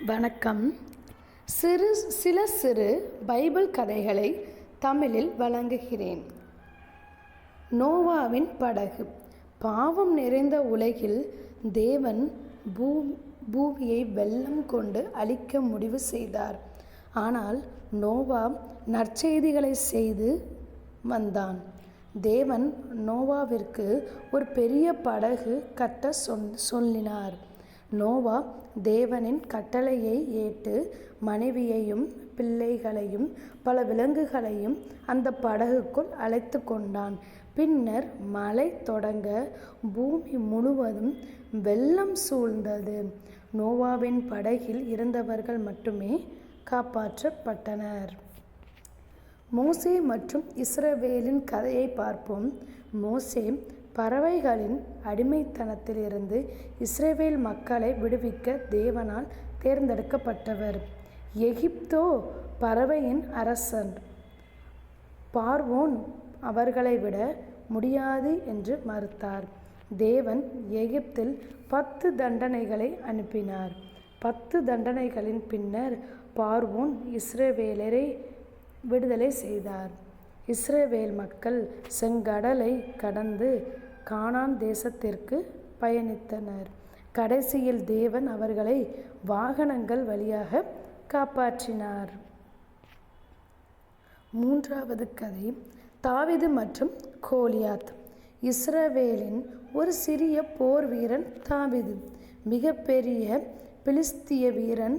வணக்கம். சில பைபிள் கதைகளை தமிழில் வழங்குகிறேன். நோவாவின் படகு. பாவம் நிறைந்த உலகில் தேவன் பூமியை வெள்ளம் கொண்டு அழிக்க முடிவு செய்தார். ஆனால் நோவா நற்செய்திகளை செய்து வந்தான். தேவன் நோவாவிற்கு ஒரு பெரிய படகு கட்ட சொல்லினார். நோவா தேவனின் கட்டளையை ஏற்று மனைவியையும் பிள்ளைகளையும் பல விலங்குகளையும் அந்த படகுக்குள் அழைத்து கொண்டான். பின்னர் மழை தொடங்க பூமி முழுவதும் வெள்ளம் சூழ்ந்தது. நோவாவின் படகில் இருந்தவர்கள் மட்டுமே காப்பாற்றப்பட்டனர். மோசே மற்றும் இஸ்ரவேலின் கதையை பார்ப்போம். மோசே பறவைகளின் அடிமைத்தனத்திலிருந்து இஸ்ரவேல் மக்களை விடுவிக்க தேவனால் தேர்ந்தெடுக்கப்பட்டவர். எகிப்தோ பறவையின் அரசன். பார்வோன் அவர்களை விட முடியாது என்று மறுத்தார். தேவன் எகிப்தில் 10 தண்டனைகளை அனுப்பினார். 10 தண்டனைகளின் பின்னர் பார்வோன் இஸ்ரவேலரை விடுதலை செய்தார். இஸ்ரவேல் மக்கள் செங்கடலை கடந்து கானான் தேசத்திற்கு பயணித்தனர். கடைசியில் தேவன் அவர்களை வாகனங்கள் வழியாக காப்பாற்றினார். மூன்றாவது கதை தாவீது மற்றும் கோலியாத். இஸ்ரவேலின் ஒரு சிறிய போர் வீரன் தாவீது மிகப்பெரிய பிலிஸ்திய வீரன்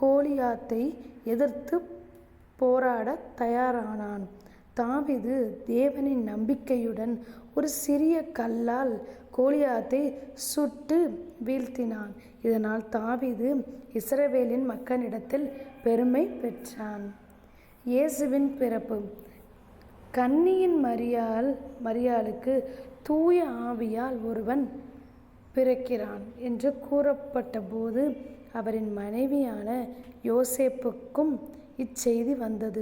கோலியாத்தை எதிர்த்து போராட தயாரானான். தாவீது தேவனின் நம்பிக்கையுடன் ஒரு சிறிய கல்லால் கோலியாத்தை சுட்டு வீழ்த்தினான். இதனால் தாவீது இஸ்ரவேலின் மக்களிடத்தில் பெருமை பெற்றான். இயேசுவின் பிறப்பு. கன்னியின் மரியாளுக்கு தூய ஆவியால் ஒருவன் பிறக்கிறான் என்று கூறப்பட்ட போது அவரின் மனைவியான யோசேப்புக்கும் இச்செய்தி வந்தது.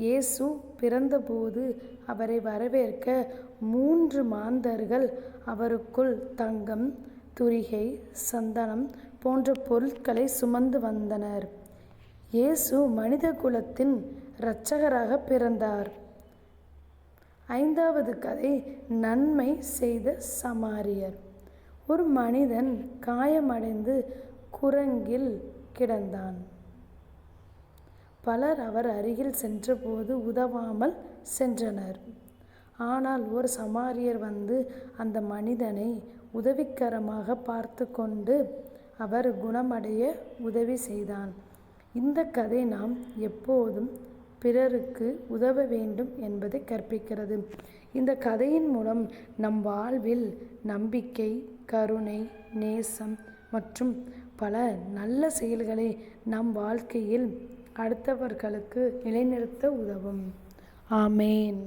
இயேசு பிறந்தபோது அவரை வரவேற்க 3 மாந்தர்கள் அவருக்குள் தங்கம், துரிகை, சந்தனம் போன்ற பொருட்களை சுமந்து வந்தனர். இயேசு மனித குலத்தின் இரட்சகராக பிறந்தார். 5வது கதை நன்மை செய்த சமாரியர். ஒரு மனிதன் காயமடைந்து குரங்கில் கிடந்தான். பலர் அவர் அருகில் சென்றபோது உதவாமல் சென்றனர். ஆனால் ஒரு சமாரியர் வந்து அந்த மனிதனை உதவிகரமாக பார்த்து கொண்டு அவர் குணமடைய உதவி செய்தான். இந்த கதை நாம் எப்போதும் பிறருக்கு உதவ வேண்டும் என்பதை கற்பிக்கிறது. இந்த கதையின் மூலம் நம் வாழ்வில் நம்பிக்கை, கருணை, நேசம் மற்றும் பல நல்ல செயல்களை நம் வாழ்க்கையில் அடுத்தவர்களுக்கு நிலைநிறுத்த உதவும். ஆமேன்.